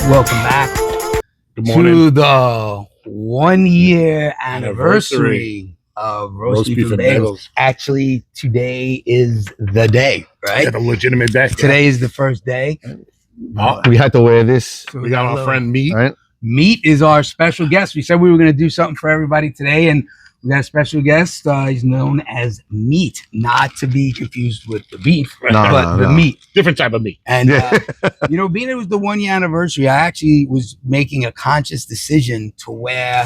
Welcome back to the 1 year anniversary of Roast Beef and Bagels. Actually, today is the day, right? Yeah, the legitimate day. Today is the first day. We had to wear this. So we got our friend Meat. Right? Meat is our special guest. We said we were going to do something for everybody today, and we got a special guest. He's known as Meat, not to be confused with the beef, but the meat. Different type of meat. And, you know, being it was the 1 year anniversary, I actually was making a conscious decision to wear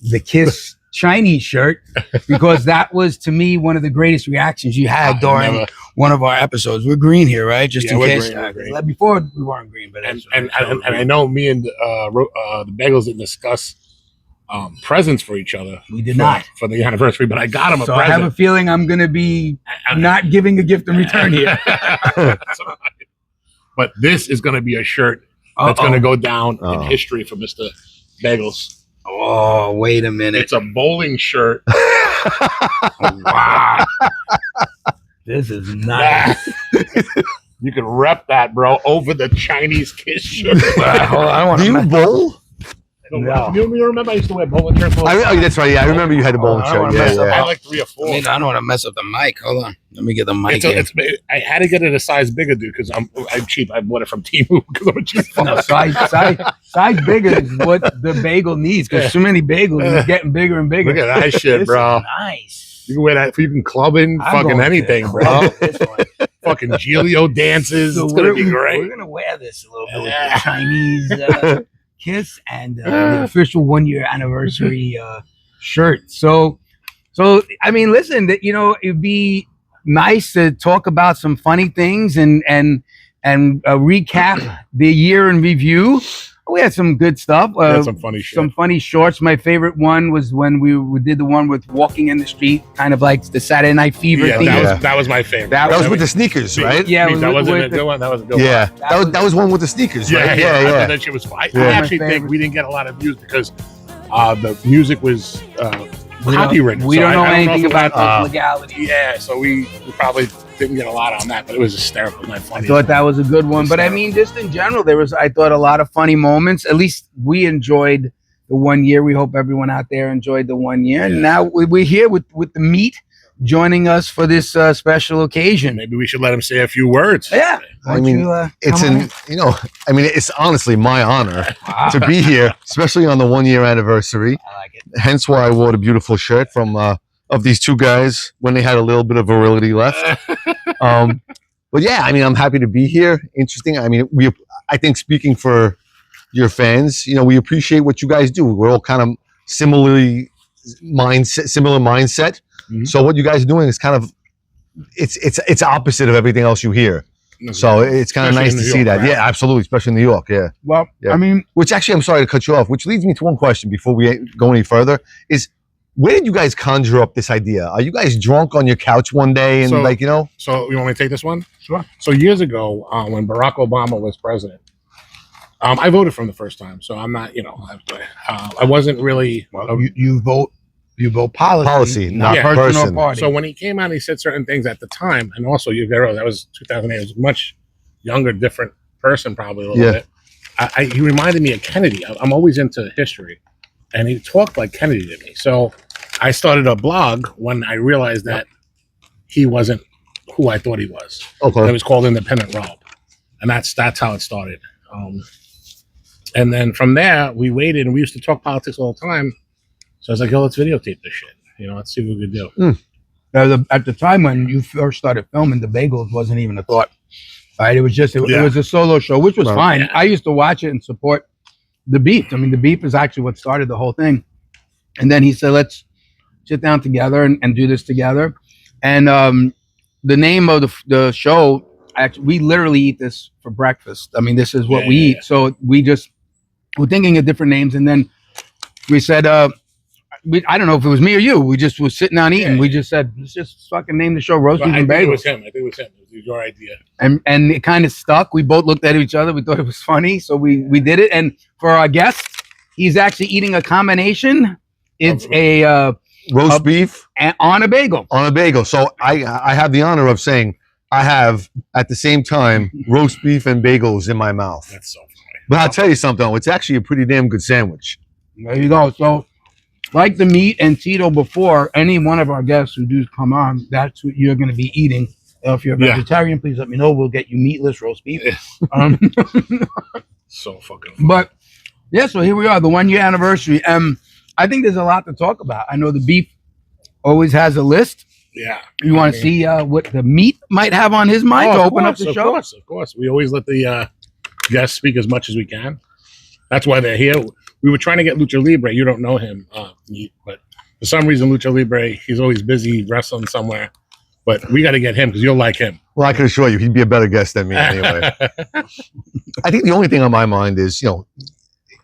the Kiss Chinese shirt because that was, to me, one of the greatest reactions you had during one of our episodes. We're green here, right? Just in case. Green. Before, we weren't green. But and I know me and the Bagels didn't discuss presents for each other. We did not for the anniversary, but I got him a present. I have a feeling I'm going to be not giving a gift in return here. But this is going to be a shirt that's going to go down in history for Mr. Bagels. Oh, wait a minute. It's a bowling shirt. Wow. This is nice. You can rep that, bro, over the Chinese Kiss shirt. Do you bowl? No. You remember I used to wear bowling shirts? That's right. Yeah, I remember you had a bowling shirt. I had like 3 or 4. I don't want to mess up the mic. Hold on. Let me get the mic. I had to get it a size bigger, dude, because I'm cheap. I bought it from Temu because I'm a cheap. No, size bigger is what the bagel needs because too many bagels is getting bigger and bigger. Look at that shit, bro. Nice. You can wear that. You can club in fucking anything, bro. Fucking Gilio dances. So it's gonna be great. We're gonna wear this a little bit with the Chinese Kiss and the official 1 year anniversary shirt. So I mean, listen, you know, it'd be nice to talk about some funny things and recap the year in review. We had some good stuff. Some funny shit. Some funny shorts. My favorite one was when we did the one with walking in the street, kind of like the Saturday Night Fever thing. That was my favorite. That was with the sneakers, right? Yeah, that wasn't a good one. That was a good one. Yeah, that was one with the sneakers, right? Yeah. That shit was fun. I actually think we didn't get a lot of views because the music was copywritten. We don't know anything about those legalities. Yeah, so we probably didn't get a lot on that, but it was hysterical. I thought that was a good one. But I mean, just in general, I thought a lot of funny moments. At least we enjoyed the 1 year. We hope everyone out there enjoyed the 1 year. And now we're here with the Meat joining us for this special occasion. Maybe we should let him say a few words. Yeah. I mean, it's honestly my honor to be here, especially on the 1 year anniversary. I like it. Hence why I wore the beautiful shirt from of these two guys when they had a little bit of virility left. But yeah, I mean, I'm happy to be here. Interesting. I mean, I think speaking for your fans, you know, we appreciate what you guys do. We're all kind of similar mindset. Mm-hmm. So what you guys are doing is kind of, it's opposite of everything else you hear. Okay. So it's kind of nice to see that. Right? Yeah, absolutely. Especially in New York. Yeah. Well, I mean, which actually, I'm sorry to cut you off, which leads me to one question before we go any further is, where did you guys conjure up this idea? Are you guys drunk on your couch one day and So you want me to take this one? Sure. So years ago, when Barack Obama was president, I voted for him the first time. So I'm not, I wasn't really. Well, you vote policy, not person or party. So when he came out, he said certain things at the time, and also that was 2008. He was a much younger, different person, probably a little bit. He reminded me of Kennedy. I'm always into history. And he talked like Kennedy to me. So I started a blog when I realized that he wasn't who I thought he was. Okay. And it was called Independent Rob. And that's how it started. And then from there, we waited, and we used to talk politics all the time. So I was like, let's videotape this shit. Let's see what we could do. At the time when you first started filming, the Bagels wasn't even a thought. Right? It was just, it was a solo show, which was fine. Yeah. I used to watch it and support the Beef. I mean, the Beef is actually what started the whole thing. And then he said, let's sit down together and do this together. And the name of the show, actually, we literally eat this for breakfast. I mean, this is what we eat. So we're thinking of different names. And then we said, I don't know if it was me or you. We just was sitting down eating. We just said, let's just fucking name the show Roast Beef and Bagels. I think it was him. It was your idea. And it kind of stuck. We both looked at each other. We thought it was funny. So we did it. And for our guest, he's actually eating a combination. It's a roast beef on a bagel. On a bagel. So I have the honor of saying I have at the same time roast beef and bagels in my mouth. That's so funny. But I'll tell you something. It's actually a pretty damn good sandwich. There you go. So, like the meat and Tito before, any one of our guests who do come on, that's what you're going to be eating. If you're a vegetarian, please let me know. We'll get you meatless roast beef. So fucking fun. But yeah, so here we are, the 1 year anniversary. I think there's a lot to talk about. I know the beef always has a list. Yeah. You want to see what the meat might have on his mind to open up the show? Of course. We always let the guests speak as much as we can. That's why they're here. We were trying to get Lucha Libre. You don't know him, but for some reason, Lucha Libre, he's always busy wrestling somewhere. But we got to get him because you'll like him. Well, I can assure you, he'd be a better guest than me anyway. I think the only thing on my mind is,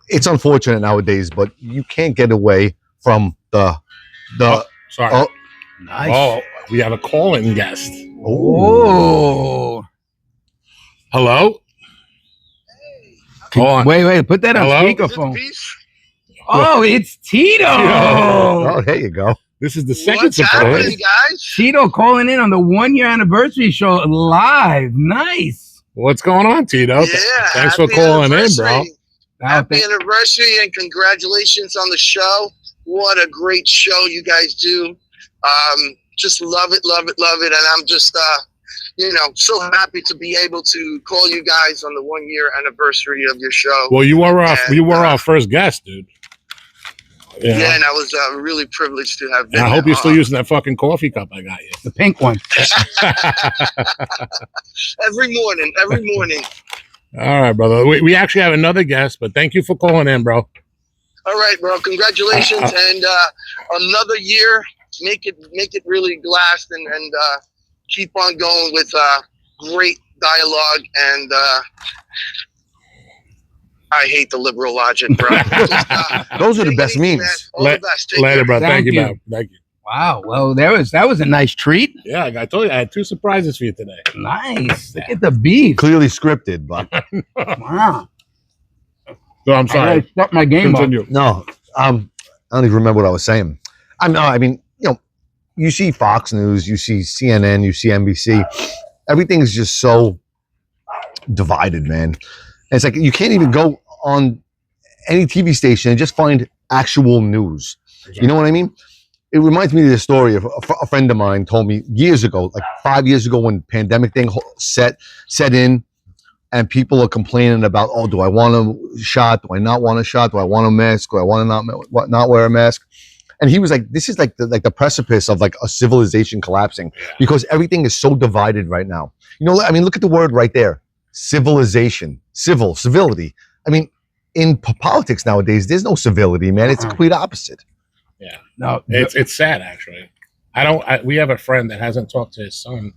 it's unfortunate nowadays, but you can't get away from the. Sorry. Oh, Nice. Oh, we have a call-in guest. Oh. Hello? Hold on. Wait. Put that on Hello? speakerphone. Oh, it's Tito. oh, there you go. This is the second What's happening, surprise. guys? Tito calling in on the 1 year anniversary show live. Nice. What's going on, Tito? Yeah, Thanks for happy calling in, bro. anniversary. Happy anniversary and congratulations on the show. What a great show you guys do. Just love it. And I'm just, so happy to be able to call you guys on the 1 year anniversary of your show. Well, you were our first guest, dude. Yeah, and I was really privileged to have been. And I hope you're still using that fucking coffee cup I got you. The pink one. every morning. All right, brother. We actually have another guest, but thank you for calling in, bro. All right, bro. Congratulations and another year. Make it really last and keep on going with great dialogue and I hate the liberal logic, bro. Those are the best memes. The best. Take Later, care. bro. Thank you, you. bro. Thank you. Wow. Well, that was a nice treat. Yeah, I told you I had two surprises for you today. Nice. Look at the beef. Clearly scripted, but Wow. So I'm sorry. I stepped my game up. Continue. no, I don't even remember what I was saying. I mean, you see Fox News, you see CNN, you see NBC. Everything's just so divided, man. And it's like you can't even go on any TV station and just find actual news. Exactly. You know what I mean? It reminds me of the story of a friend of mine told me years ago, like 5 years ago, when pandemic thing set in, and people are complaining about, oh, do I want a shot? Do I not want a shot? Do I want a mask? Do I want to not wear a mask? And he was like, this is like the precipice of like a civilization collapsing because everything is so divided right now. I mean, look at the word right there. Civilization, civility. I mean, in politics nowadays, there's no civility, man. It's the complete opposite. Yeah. No, It's sad, actually. We have a friend that hasn't talked to his son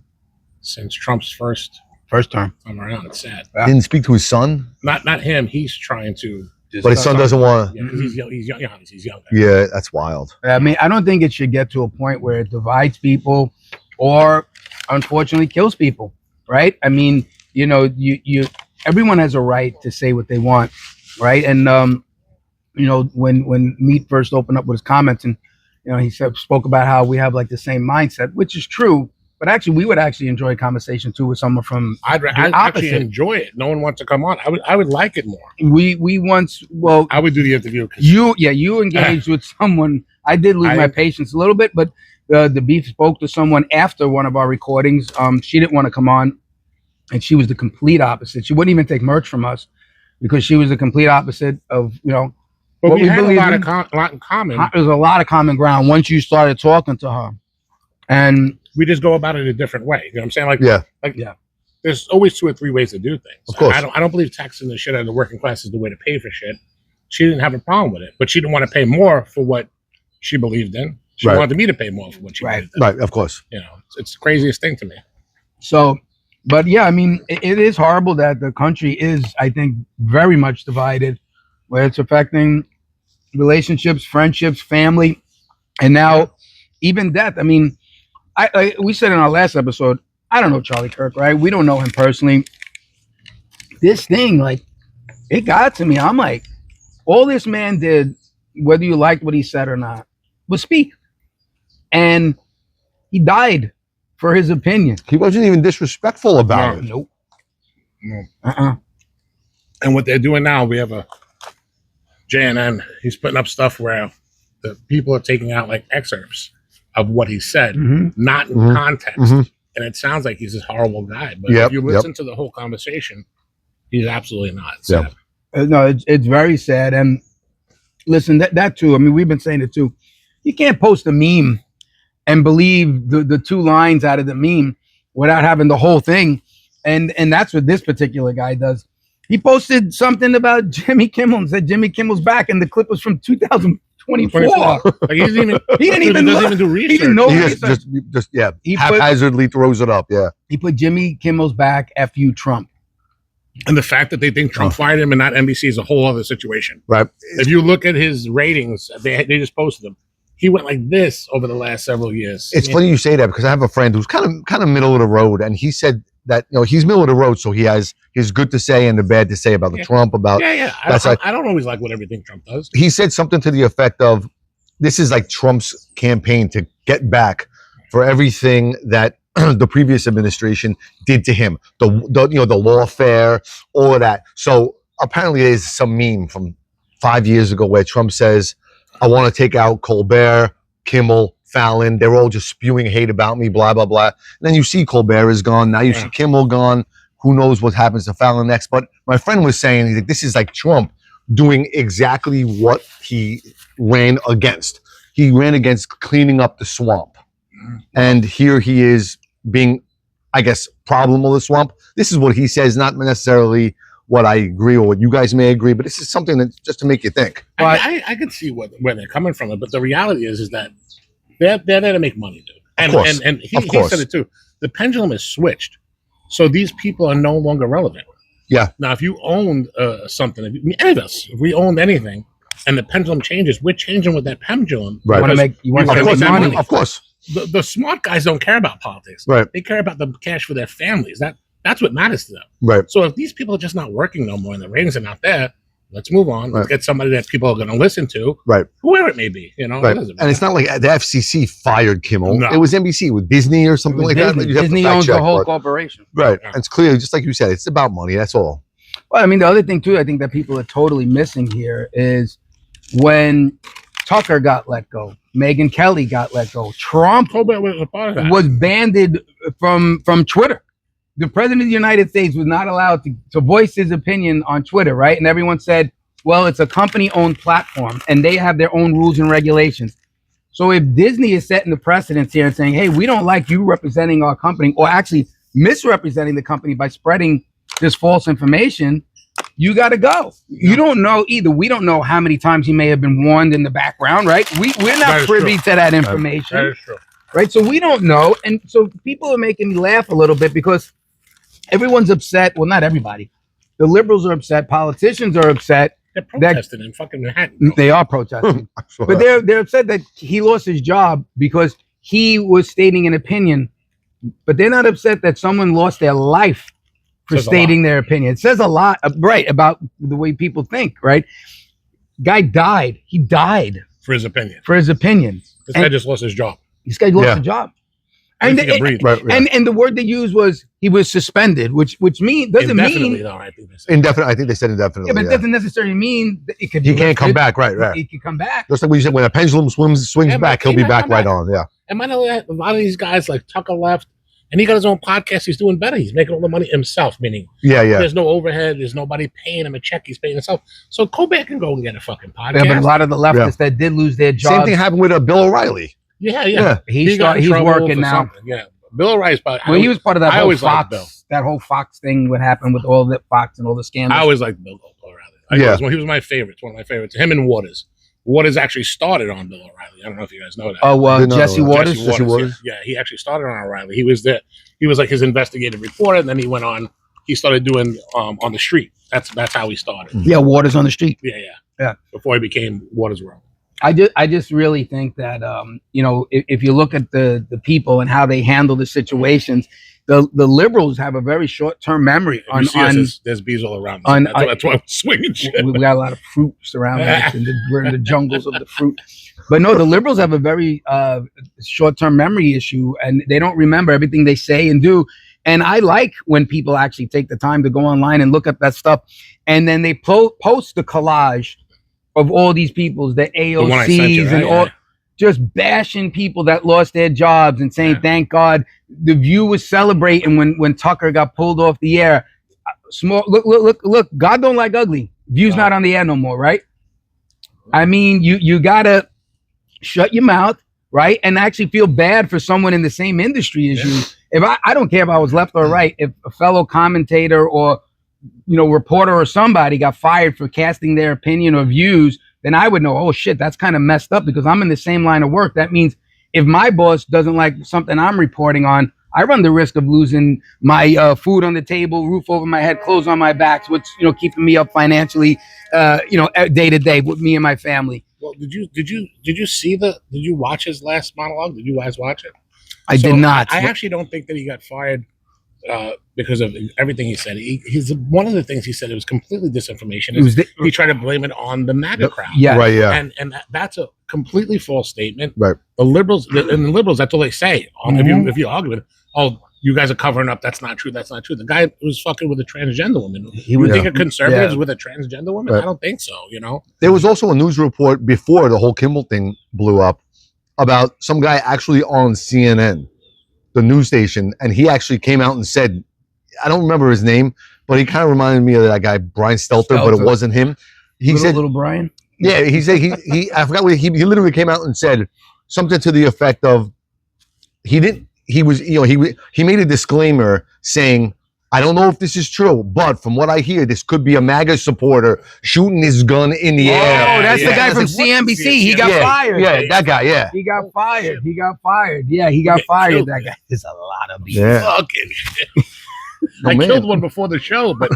since Trump's first term. time around. It's sad. Yeah. Didn't speak to his son, Not him. He's trying to. but his son doesn't want to. Yeah, because he's young. He's young. Yeah, that's wild. I mean, I don't think it should get to a point where it divides people or unfortunately kills people, right? I mean, everyone has a right to say what they want, right? And when Meat first opened up with his comments, and he spoke about how we have like the same mindset, which is true. But actually, we would actually enjoy a conversation too with someone from. I'd actually enjoy it. No one wants to come on. I would like it more. We once I would do the interview. You engaged with someone. I did lose my patience a little bit, but the Beef spoke to someone after one of our recordings. She didn't want to come on, and she was the complete opposite. She wouldn't even take merch from us because she was the complete opposite of But what we had a believe lot in. lot in common. There's a lot of common ground once you started talking to her, and We just go about it a different way. You know what I'm saying? Yeah. There's always 2 or 3 ways to do things. Of course. I don't believe taxing the shit out of the working class is the way to pay for shit. She didn't have a problem with it, but she didn't want to pay more for what she believed in. She Right. wanted me to pay more for what she believed in. Right, of course. It's the craziest thing to me. so. But yeah, I mean, it is horrible that the country is, I think, very much divided, where it's affecting relationships, friendships, family, and now even death. I mean, we said in our last episode, I don't know Charlie Kirk, right? We don't know him personally. This thing, like, it got to me. I'm like, all this man did, whether you liked what he said or not, was speak. And he died for his opinion. He wasn't even disrespectful about it. Nope. No. And what they're doing now, we have a JNN. He's putting up stuff where the people are taking out like excerpts of what he said, not in context. And it sounds like he's this horrible guy. But if you listen to the whole conversation, he's absolutely not. So. No, it's very sad. And listen, that too, I mean, we've been saying it too. You can't post a meme and believe the 2 lines out of the meme without having the whole thing. And that's what this particular guy does. He posted something about Jimmy Kimmel and said Jimmy Kimmel's back, and the clip was from 2024. Like he doesn't even do research. He didn't know. He haphazardly throws it up. Yeah. He put Jimmy Kimmel's back, F you Trump. And the fact that they think Trump fired him and not NBC is a whole other situation. Right. If you look at his ratings, they just posted them. He went like this over the last several years. It's funny you say that because I have a friend who's kind of middle of the road, and he said that he's middle of the road, so he has his good to say and the bad to say about the Trump. About I don't always like what everything Trump does. He said something to the effect of, "This is like Trump's campaign to get back for everything that the previous administration did to him. The lawfare, all of that." So apparently, there's some meme from 5 years ago where Trump says, "I want to take out Colbert, Kimmel, Fallon. They're all just spewing hate about me, blah, blah, blah." And then you see Colbert is gone. Now you see Kimmel gone. Who knows what happens to Fallon next? But my friend was saying, he's like, this is like Trump doing exactly what he ran against. He ran against cleaning up the swamp. And here he is being, I guess, problem of the swamp. This is what he says, not necessarily what I agree or what you guys may agree, but this is something that just to make you think. I can see where they're coming from, but the reality is that they're there to make money, dude. And he said it too. The pendulum is switched, so these people are no longer relevant. Yeah. Now, if you owned something, any of us, if we owned anything, and the pendulum changes, we're changing with that pendulum. Right. You want to make money. Of course. The smart guys don't care about politics. Right. They care about the cash for their families. That's what matters to them. Right. So if these people are just not working no more and the ratings are not there, let's move on. Let's get somebody that people are going to listen to. Right. Whoever it may be, Right. And it's not like the FCC fired Kimmel. No. It was NBC with Disney or something like that. Disney owns the whole corporation. Right. Yeah. It's clear, just like you said, it's about money. That's all. Well, I mean, the other thing too, I think that people are totally missing here is when Tucker got let go, Megyn Kelly got let go, Trump was banned from Twitter. The president of the United States was not allowed to voice his opinion on Twitter, right? And everyone said, well, it's a company-owned platform, and they have their own rules and regulations. So if Disney is setting the precedence here and saying, hey, we don't like you representing our company, or actually misrepresenting the company by spreading this false information, you got to go. You don't know either. We don't know how many times he may have been warned in the background, right? We're not privy to that information. That is true. Right? So we don't know. And so people are making me laugh a little bit because everyone's upset. Well, not everybody. The liberals are upset. Politicians are upset. They're protesting in fucking Manhattan. They are protesting. But they're upset that he lost his job because he was stating an opinion. But they're not upset that someone lost their life for stating their opinion. It says a lot, right, about the way people think, right? Guy died. He died. For his opinion. This guy just lost his job. This guy lost his job. And the word they used was he was suspended, which means doesn't mean though, I think indefinite. I think they said indefinitely. Yeah, but it doesn't necessarily mean that it could. He can't come back, right? He could come back. Just like when you said, when a pendulum swings back, he'll be back right on. Yeah. And a lot of these guys like Tucker left, and he got his own podcast. He's doing better. He's making all the money himself. Meaning, there's no overhead. There's nobody paying him a check. He's paying himself. So Colbert can go and get a fucking podcast. Yeah, but a lot of the leftists that did lose their jobs. Same thing happened with Bill O'Reilly. Yeah. He's working now. Yeah. Bill O'Reilly's part. Well, he was part of that whole Fox. That whole Fox thing would happen with all that Fox and all the scandals. I always liked Bill O'Reilly. He was my favorite. One of my favorites. Him and Waters. Waters actually started on Bill O'Reilly. I don't know if you guys know that. Oh, Jesse Waters. Jesse Waters. Yeah, he actually started on O'Reilly. He was there. He was like his investigative reporter, and then he went on. He started doing on the street. That's how he started. Yeah, Waters on the street. Yeah. Before he became Waters World. I just really think that if you look at the people and how they handle the situations, the liberals have a very short-term memory. There's bees all around. That's why I'm swinging shit. We got a lot of fruits around us, and we're in the jungles of the fruit. But no, the liberals have a very short-term memory issue, and they don't remember everything they say and do. And I like when people actually take the time to go online and look up that stuff, and then they post the collage of all these people's, the one I sent you, AOCs right? and all, just bashing people that lost their jobs and saying, thank God. The View was celebrating when Tucker got pulled off the air. Small, look, God don't like ugly. View's not on the air no more, right? I mean, you gotta shut your mouth, right? And actually feel bad for someone in the same industry as you. If I don't care if I was left or right, if a fellow commentator or reporter or somebody got fired for casting their opinion or views, then I would know, oh shit, that's kind of messed up, because I'm in the same line of work. That means if my boss doesn't like something I'm reporting on, I run the risk of losing my food on the table, roof over my head, clothes on my back, which keeping me up financially, day to day with me and my family. Well, did you watch his last monologue? Did you guys watch it? I did not. I actually don't think that he got fired because of everything he said. He's one of the things he said, it was completely disinformation. He tried to blame it on the MAGA crowd. Yeah, right. Yeah, and that's a completely false statement. right. The liberals, that's all they say. If you argue with it, oh, you guys are covering up. That's not true. That's not true. The guy was fucking with a transgender woman. He would think a conservative with a transgender woman. Right. I don't think so. There was also a news report before the whole Kimmel thing blew up about some guy actually on CNN, the news station, and he actually came out and said, I don't remember his name, but he kind of reminded me of that guy Brian Stelter, but it wasn't him. He said, "Little Brian." Yeah, he said he I forgot what he literally came out and said something to the effect of he made a disclaimer saying, I don't know if this is true, but from what I hear, this could be a MAGA supporter shooting his gun in the air. Oh, that's the guy from CNBC. He got fired. Yeah, that guy. Yeah, he got fired. Yeah, he got fired. That guy. There's a lot of these fucking shit. I killed one before the show, but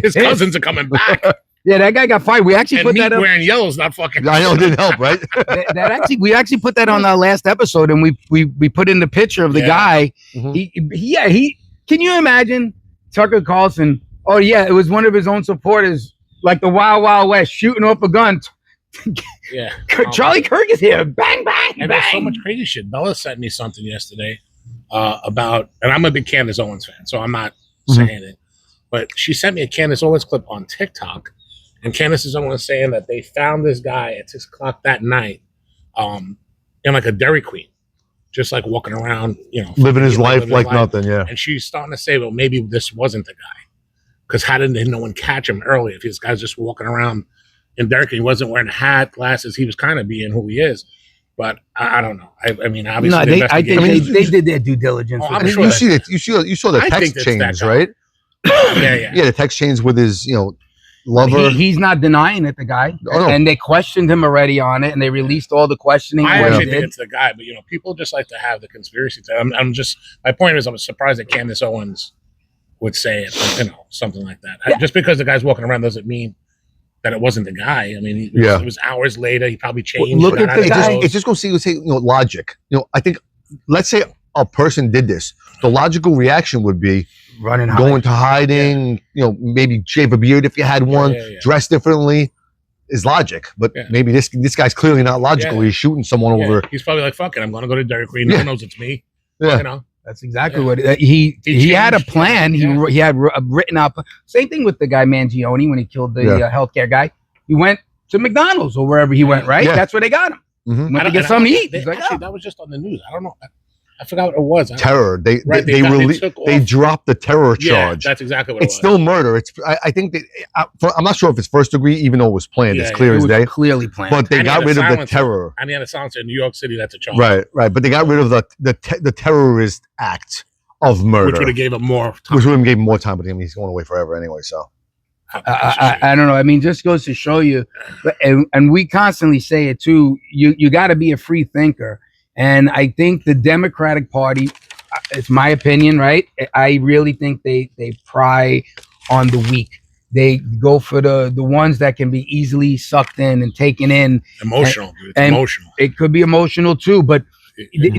his cousins are coming back. Yeah, that guy got fired. We actually put that up. Wearing yellow's not fucking. I know, it didn't help, right? We actually put that on our last episode, and we put in the picture of the guy. Mm-hmm. He can you imagine Tucker Carlson? Oh yeah, it was one of his own supporters, like the Wild Wild West, shooting off a gun. Yeah, Charlie Kirk is here. Bang bang. And there's so much crazy shit. Bella sent me something yesterday about, and I'm a big Candace Owens fan, so I'm not saying it, but she sent me a Candace Owens clip on TikTok. And Candace Owens saying that they found this guy at 6 o'clock that night in like a Dairy Queen, just like walking around, living his life like nothing. Yeah. And she's starting to say, well, maybe this wasn't the guy. Because how did no one catch him early? If this guy's just walking around in Dairy Queen, he wasn't wearing a hat, glasses, he was kind of being who he is. But I don't know. I mean, obviously, they did their due diligence. Oh, I'm sure you saw the text chains, right? Yeah. The text chains with his, lover. He's not denying it, the guy. Oh, no. And they questioned him already on it, and they released all the questioning. I actually think it's the guy, but people just like to have the conspiracy theory. My point is, I'm surprised that Candace Owens would say it, something like that. Yeah. Just because the guy's walking around doesn't mean that it wasn't the guy. I mean, it was hours later. He probably changed. Look at the guy. It's just going to say, logic. I think, let's say a person did this. The logical reaction would be, going to hiding, maybe shave a beard if you had one, dress differently is logic. But maybe this guy's clearly not logical. He's shooting someone over. He's probably like, fuck it, I'm going to go to Dairy Queen. No one knows it's me. Yeah. That's exactly what he had a plan. He had written up. Same thing with the guy Mangione when he killed the healthcare guy. He went to McDonald's or wherever he went, right? That's where they got him. Mm-hmm. Went to get something to eat. That was just on the news. I don't know. I forgot what it was. Terror. They dropped the terror charge. That's exactly what it was. It's still murder. I think that I'm not sure if it's first degree, even though it was planned. It's clear as day. Clearly planned. But they got rid of the terror. And he had a silencer in New York City. That's a charge. Right. But they got rid of the terrorist act of murder, which would have gave him more time. But he's going away forever anyway. So I don't know. I mean, just goes to show you, and we constantly say it too. You got to be a free thinker. And I think the Democratic Party, it's my opinion, right? I really think they pry on the weak. They go for the ones that can be easily sucked in and taken in. Emotional, dude. It's emotional. It could be emotional too, but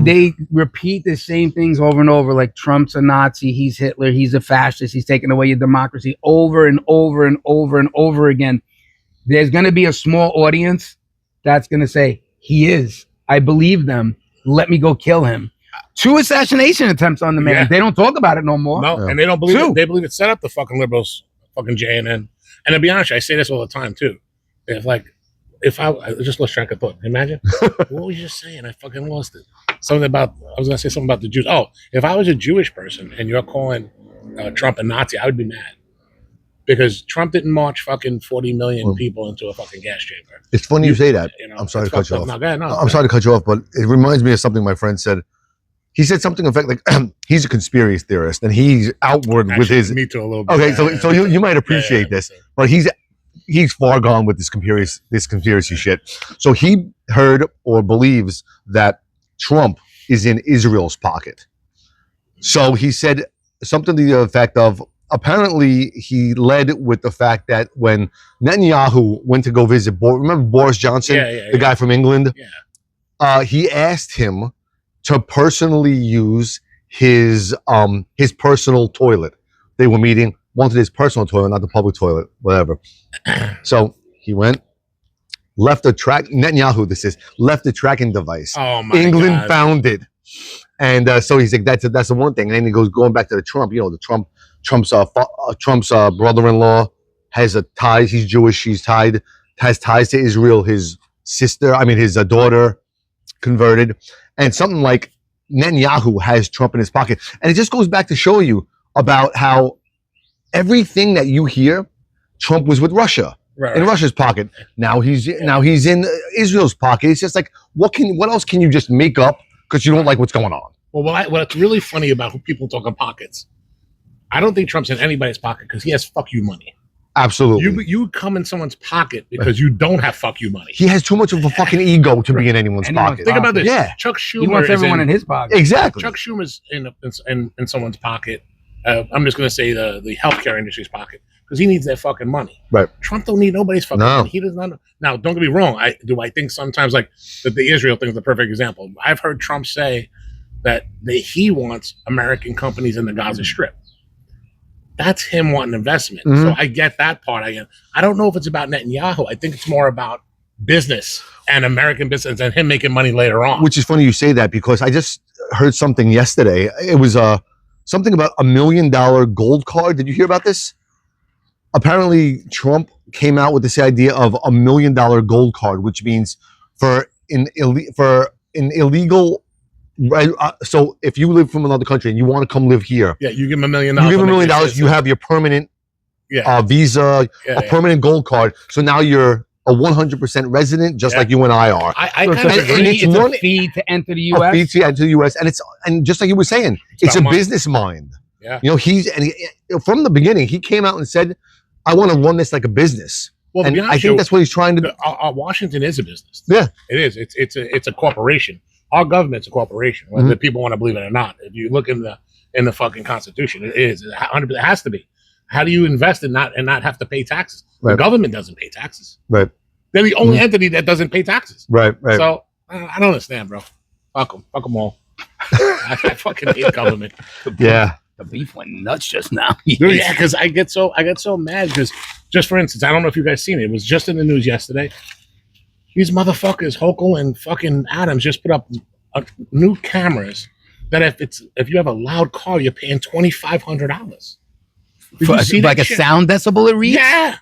they repeat the same things over and over, like Trump's a Nazi, he's Hitler, he's a fascist, he's taking away your democracy over and over and over and over again. There's going to be a small audience that's going to say, he is. I believe them. Let me go kill him. 2 assassination attempts on the man. Yeah. They don't talk about it no more. No, Yeah. and they don't believe 2. it. They believe it set up the fucking liberals, fucking JNN. And to be honest, I say this all the time too. If I just lost track of thought. Imagine what was you just saying? I fucking lost it. Something about I was gonna say something about the Jews. Oh, if I was a Jewish person and you're calling Trump a Nazi, I would be mad because Trump didn't march fucking 40 million people into a fucking gas chamber. It's funny you say that. You know, I'm sorry to cut you off. No, go ahead, no, I'm sorry to cut you off, but it reminds me of something my friend said. He said something in fact like he's a conspiracy theorist and he's outward with his. Me too a little bit. Okay, so you might appreciate this, but he's far gone with this conspiracy shit. So he heard or believes that Trump is in Israel's pocket. So he said something to the effect of apparently he led with the fact that when Netanyahu went to go visit, remember Boris Johnson, the guy from England? Yeah. He asked him to personally use his personal toilet. They were meeting, wanted his personal toilet, not the public toilet, whatever. So he went, left a tracking device. Oh my England God. found it. And so he's like, that's the one thing. And then he goes, going back to the Trump, Trump's brother-in-law has ties. He's Jewish. Has ties to Israel. His daughter converted. And something like Netanyahu has Trump in his pocket. And it just goes back to show you about how everything that you hear, Trump was with Russia. In Russia's pocket. Now he's in Israel's pocket. It's just like, what else can you just make up because you don't like what's going on? Well, what's really funny about people talking pockets, I don't think Trump's in anybody's pocket because he has fuck you money. Absolutely. You come in someone's pocket because you don't have fuck you money. He has too much of a fucking ego to be in anyone's pocket. Think about this. Yeah. Chuck Schumer. He wants everyone in his pocket. Exactly. Chuck Schumer's in someone's pocket. I'm just going to say the healthcare industry's pocket because he needs their fucking money. Right. Trump don't need nobody's fucking money. He does not. Now, don't get me wrong. I think sometimes like the Israel thing is the perfect example. I've heard Trump say that he wants American companies in the Gaza Strip. That's him wanting investment. Mm-hmm. So I get that part. I don't know if it's about Netanyahu. I think it's more about business and American business and him making money later on. Which is funny you say that because I just heard something yesterday. It was something about $1 million gold card. Did you hear about this? Apparently, Trump came out with this idea of $1 million gold card, which means for an illegal. Right. So if you live from another country and you want to come live here, you give him $1 million. You give him $1 million. You have your permanent visa, a permanent gold card. So now you're a 100% resident, just like you and I are. I So kind of it's a fee to enter the U.S. A fee to enter the U.S. And just like you were saying, it's a business mind. Yeah. You know, from the beginning, he came out and said, "I want to run this like a business." Well, and I think that's what he's trying to do. Washington is a business. Yeah, it is. It's a corporation. Our government's a corporation, whether people want to believe it or not. If you look in the fucking Constitution, it is. It has to be. How do you invest and not have to pay taxes? Right. The government doesn't pay taxes. Right. They're the only entity that doesn't pay taxes. Right. So I don't understand, bro. Fuck them all. I fucking hate government. Yeah. The beef went nuts just now. Dude, yeah, because I get so mad because, just for instance, I don't know if you guys seen it. It was just in the news yesterday. These motherfuckers, Hochul and fucking Adams, just put up new cameras that if you have a loud car, you're paying $2,500. Did you see like that a shit? sound decibel it reads? Yeah.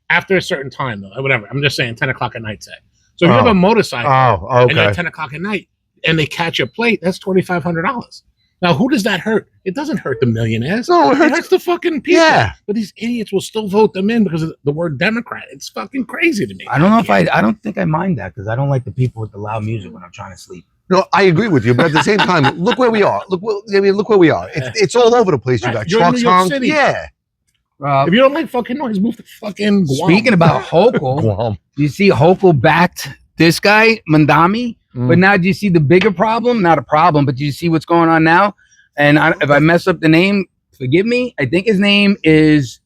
After a certain time, though, whatever. I'm just saying 10 o'clock at night, say. So if you have a motorcycle and you're at 10 o'clock at night and they catch your plate, that's $2,500. Now, who does that hurt? It doesn't hurt the millionaires. No, it hurts the fucking people. Yeah. But these idiots will still vote them in because of the word Democrat. It's fucking crazy to me. I don't know if I don't think I mind that because I don't like the people with the loud music when I'm trying to sleep. No, I agree with you, but at the same time, look where we are. Look where we are. It's all over the place. You got You're in trucks, New York honk. City. Yeah. If you don't like fucking noise, move to fucking Guam. Speaking about Hochul, Guam. you see Hochul backed this guy, Mandami. But now do you see the bigger problem? Not a problem, but do you see what's going on now? And if I mess up the name, forgive me. I think his name is,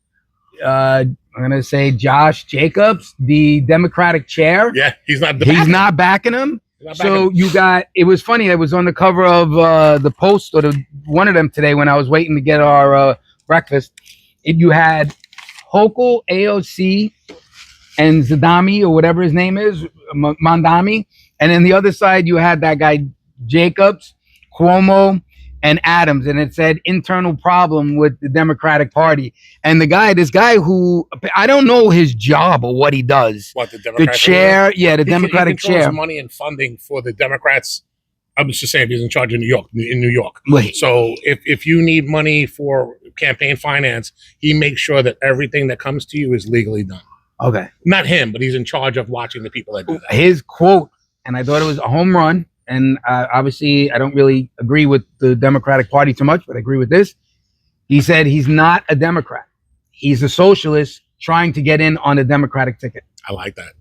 I'm going to say Josh Jacobs, the Democratic chair. Yeah, he's not backing him. So you got, it was funny. I was on the cover of the Post or one of them today when I was waiting to get our breakfast. You had Hochul, AOC, and Zadami or whatever his name is, Mandami. And then the other side, you had that guy Jacobs, Cuomo and Adams, and it said internal problem with the Democratic Party. And this guy who I don't know his job or what he does. What, the The Democrats? chair, yeah, the Democratic he controls chair. money and funding for the Democrats. I was just saying he's in charge of New York. Wait. So if you need money for campaign finance, he makes sure that everything that comes to you is legally done. Okay. Not him, but he's in charge of watching the people that do that. His quote, and I thought it was a home run. And obviously, I don't really agree with the Democratic Party too much, but I agree with this. He said he's not a Democrat. He's a socialist trying to get in on the Democratic ticket. I like that.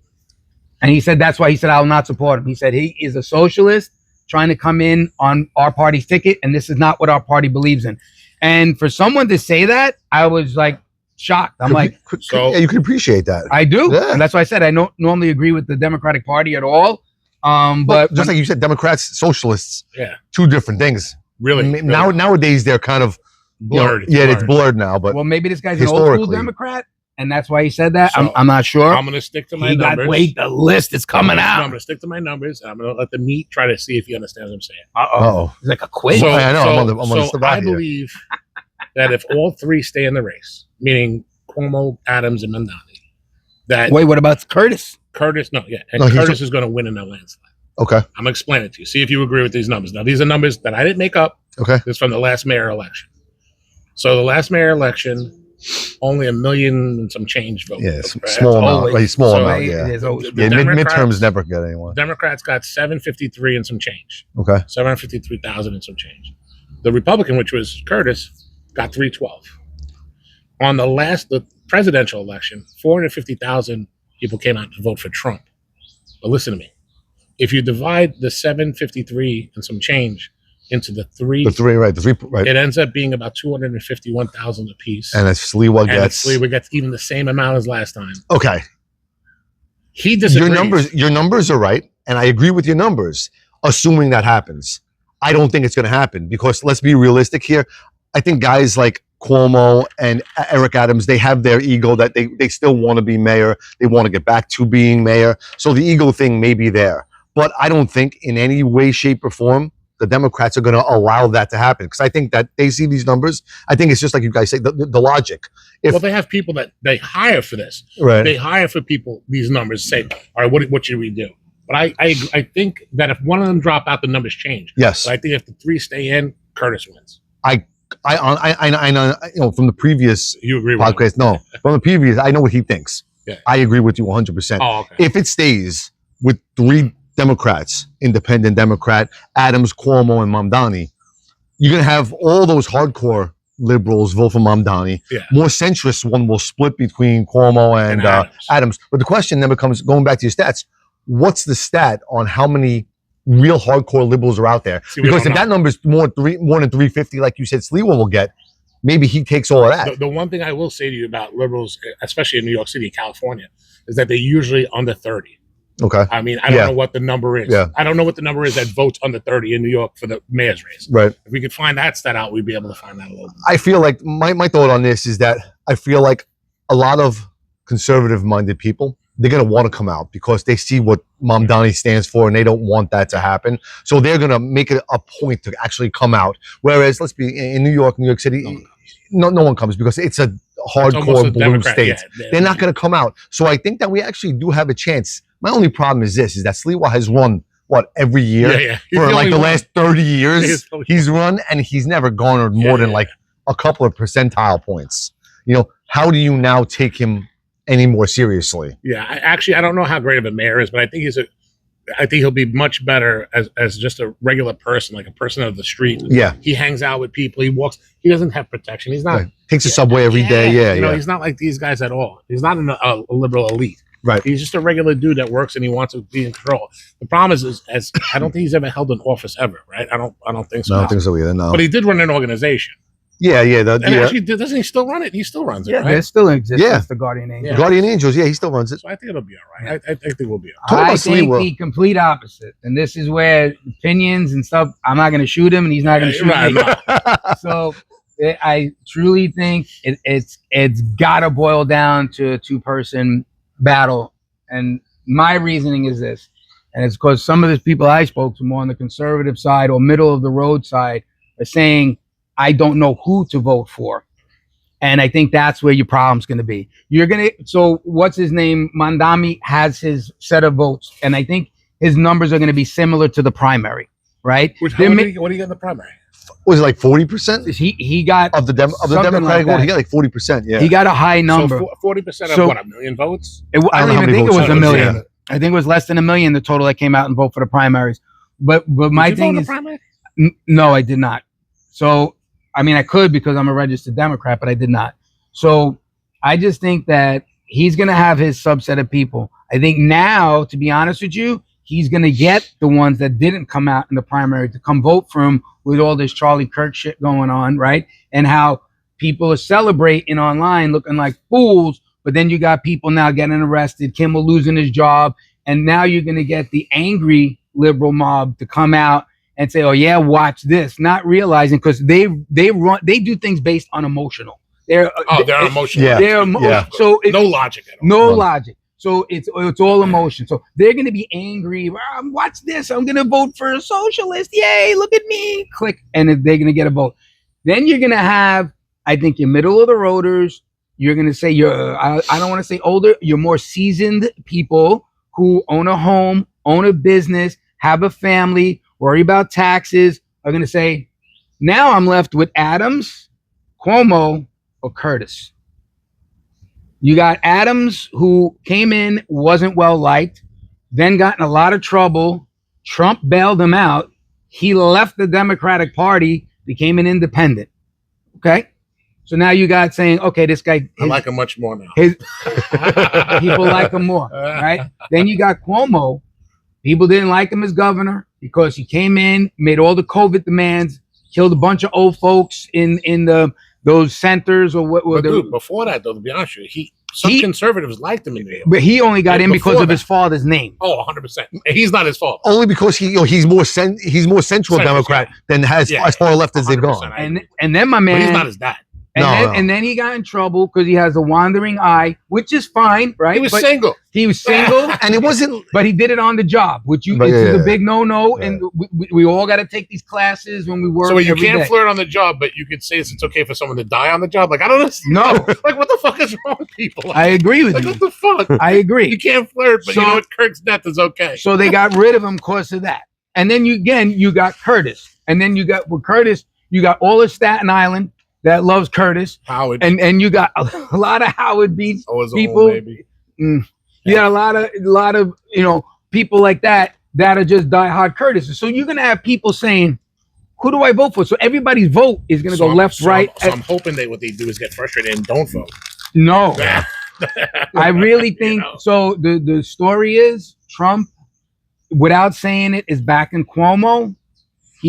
And he said that's why he said I will not support him. He said he is a socialist trying to come in on our party's ticket, and this is not what our party believes in. And for someone to say that, I was like shocked. I'm like, yeah, you can appreciate that. I do. Yeah. And that's why I said I don't normally agree with the Democratic Party at all. But just like you said, Democrats, socialists, Yeah. two different things. Really. Nowadays they're kind of Blurred. It's blurred now. But well, maybe this guy's an old school historically. Democrat, and that's why he said that. So, I'm not sure. I'm going to stick to my He got numbers. wait, the list is coming I'm out. going to stick to my numbers. And I'm going to let the meat try to see if he understands what I'm saying. oh, It's like a quiz. So- I know, I'm on the so spot I here. believe that if all three stay in the race, meaning Cuomo, Adams, and Mamdani, that Wait, what about Curtis? Curtis, and No, he's- Curtis is going to win in a landslide. okay, I'm going to explain it to you. See if you agree with these numbers. Now, these are numbers that I didn't make up. okay. This is from the last mayor election. So the last mayor election, only 1 million and some change votes. Yeah, small amount. always- Like, small so amount. It Yeah, is always- The yeah. Democrats- Midterms never get anyone. Democrats got 753 and some change. Okay, 753,000 and some change. The Republican, which was Curtis, got 312. On the presidential election, 450,000 people came out to vote for Trump. But listen to me. If you divide the 753 and some change into the three, the three right, it ends up being about 251,000 apiece. and if Sliwa And if gets Sliwa gets even the same amount as last time. okay, He disagrees. your numbers are right, and I agree with your numbers. Assuming that happens, I don't think it's going to happen because let's be realistic here. I think guys like Cuomo and Eric Adams, they have their ego that they still want to be mayor. They want to get back to being mayor. So the ego thing may be there, but I don't think in any way, shape, or form the Democrats are going to allow that to happen because I think that they see these numbers. I think it's just like you guys say, the logic. Well, they have people that they hire for this. Right. They hire for people these numbers. Say, all right, what should we do? But I think that if one of them drop out, the numbers change. Yes. But I think if the three stay in, Curtis wins. I know, from the previous You agree with me? podcast. No, from the previous, I know what he thinks. Yeah. I agree with you 100%. Oh, okay. If it stays with three Democrats, independent Democrat, Adams, Cuomo, and Mamdani, you're going to have all those hardcore liberals vote for Mamdani. Yeah. More centrist one will split between Cuomo and Adams. But the question then becomes, going back to your stats, what's the stat on how many real hardcore liberals are out there? See, we Because don't if know. that number is more than 350, like you said, Sliwa will get, maybe he takes all of that. The one thing I will say to you about liberals, especially in New York City, California, is that they're usually under 30. Okay. I mean, I don't know what the number is. Yeah. I don't know what the number is that votes under 30 in New York for the mayor's race. Right. If we could find that stat out, we'd be able to find that a little bit. I feel like my thought on this is that I feel like a lot of conservative-minded people, they're going to want to come out because they see what Mamdani stands for and they don't want that to happen. So they're going to make it a point to actually come out. Whereas, let's be in New York City, no one comes because it's a hardcore blue state. They're not going to come out. So I think that we actually do have a chance. My only problem is this, is that Sliwa has run, every year? He's For like only the one. last 30 years, he's run and he's never garnered more than like a couple of percentile points. How do you now take him any more seriously? Yeah, I don't know how great of a mayor is, but I think he'll be much better as just a regular person, like a person of the street. Yeah. He hangs out with people. He walks. He doesn't have protection. He's not. Right. Takes the subway every day. Yeah. He's not like these guys at all. He's not a liberal elite. Right. He's just a regular dude that works and he wants to be in control. The problem is I don't think he's ever held an office ever. Right. I don't think so. No, I don't think so either. No. But he did run an organization. Yeah. Actually, doesn't he still run it? He still runs it, Yeah, right? it still exists. Yeah. It's the Guardian Angel. Yeah. Guardian Angels. Yeah, he still runs it. So I think it'll be all right. I think we'll be all right. Talk I about think Sliwa. the complete opposite. And this is where opinions and stuff, I'm not going to shoot him and he's not going to shoot me. So I truly think it's got to boil down to a two-person battle. And my reasoning is this. And it's because some of the people I spoke to more on the conservative side or middle of the road side are saying, I don't know who to vote for. And I think that's where your problem's going to be. So what's his name? Mandami has his set of votes. And I think his numbers are going to be similar to the primary, right? What do you get in the primary? Was it like 40%? He got Of the Democratic vote, he got like 40%. Yeah. He got a high number. So 40% of what, a million votes? I don't even think it was a million. Yeah. I think it was less than a million, the total that came out and vote for the primaries. But my thing is, no, I did not. So, I mean, I could because I'm a registered Democrat, but I did not. So I just think that he's going to have his subset of people. I think now, to be honest with you, he's going to get the ones that didn't come out in the primary to come vote for him with all this Charlie Kirk shit going on, right? And how people are celebrating online looking like fools. But then you got people now getting arrested, Kimmel losing his job, and now you're going to get the angry liberal mob to come out and say, "Oh yeah, watch this," not realizing because they do things based on emotional. They're emotional. Yeah. They're emotional. Yeah. So no logic at all. No logic. So it's all emotion. So they're going to be angry. Watch this. I'm going to vote for a socialist. Yay! Look at me. Click, and they're going to get a vote. Then you're going to have, I think, your middle of the roaders. You're going to say I don't want to say older. You're more seasoned people who own a home, own a business, have a family, worry about taxes. Are going to say, now I'm left with Adams, Cuomo, or Curtis. You got Adams, who came in, wasn't well liked, then got in a lot of trouble. Trump bailed him out. He left the Democratic Party, became an independent. Okay? So now you got saying, okay, this guy... I like him much more now. People like him more, right? Then you got Cuomo. People didn't like him as governor because he came in, made all the COVID demands, killed a bunch of old folks in those centers or what. But dude, before that, though, to be honest with you, some conservatives liked him in New York. But he only got in because of his father's name. Oh, 100%. He's not his fault. Only because he's more central Democrat than as far left as they've gone. And then my man, but he's not his dad. And then he got in trouble because he has a wandering eye, which is fine, right? He was single. He was single, and it wasn't. But he did it on the job, which is a big no-no. Yeah. And we all got to take these classes when we work. So you can't flirt on the job, but you could say it's okay for someone to die on the job. Like I don't know. No, like what the fuck is wrong with people? Like, I agree with you. What the fuck? I agree. You can't flirt, but you know what? Kirk's death is okay. So they got rid of him because of that. And then you got Curtis, and then you got Curtis. You got all of Staten Island that loves Curtis, Howard, and you got a lot of Howard Beach people. You got a lot of people like that are just diehard Curtis. So you're gonna have people saying, "Who do I vote for?" So everybody's vote is gonna go left, right. So I'm hoping what they do is get frustrated and don't vote. No, I really think so. The story is Trump, without saying it, is backing Cuomo.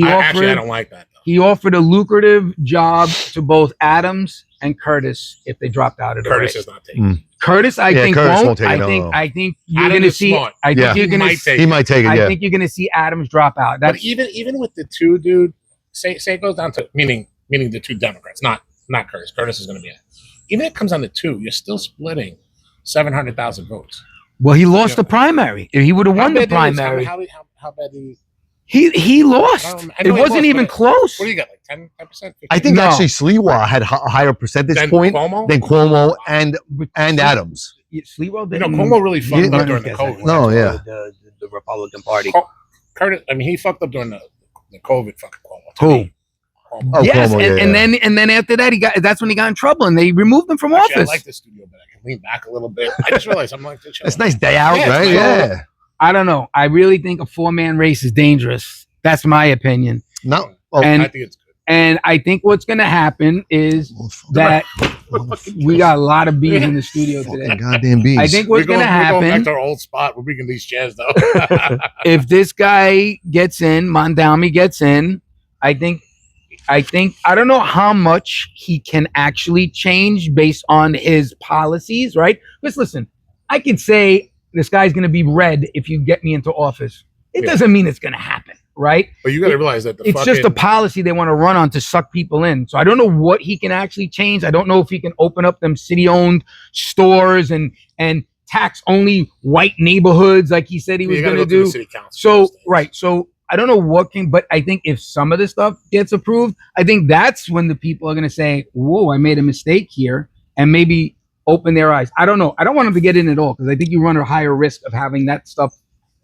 I don't like that. He offered a lucrative job to both Adams and Curtis if they dropped out of the race. Curtis is not taking. Curtis, I think won't. Take I think you're going to see. Smart. I think you're going to. He might take it. I think you're going to see Adams drop out. But even with the two, dude, say it goes down to meaning the two Democrats, not Curtis. Curtis is going to be it. Even if it comes down to two, you're still splitting 700,000 votes. Well, he lost the primary. If he would have won the primary, how bad did he lost. It wasn't even close. What do you got, like 10%? I think actually Sliwa had a higher percentage point than Cuomo and Adams. Sliwa didn't. Cuomo really fucked up during the COVID. No, yeah. The Republican Party. Curtis, I mean, he fucked up during the COVID fucking Cuomo. Who? Oh, yes, Cuomo, and then after that, that's when he got in trouble, and they removed him from office. I like the studio, but I can lean back a little bit. I just realized I'm like, it's nice day out, right? Yeah. I don't know. I really think a 4-man race is dangerous. That's my opinion. No, and I think it's good. And I think what's going to happen is that we got a lot of bees in the studio today. Goddamn bees. I think what's going to happen. We're going back to our old spot. We're bringing these chairs though. If this guy gets in, Mondami gets in, I think I don't know how much he can actually change based on his policies, right? Because listen, I could say this guy's going to be red if you get me into office. It doesn't mean it's going to happen, right? But you got to realize that it's just a policy they want to run on to suck people in. So I don't know what he can actually change. I don't know if he can open up them city-owned stores and tax only white neighborhoods like he said he was You gotta going to go through do. the city council So first. right, so I don't know what can, but I think if some of this stuff gets approved, I think that's when the people are going to say, "Whoa, I made a mistake here," and maybe open their eyes. I don't know. I don't want them to get in at all because I think you run a higher risk of having that stuff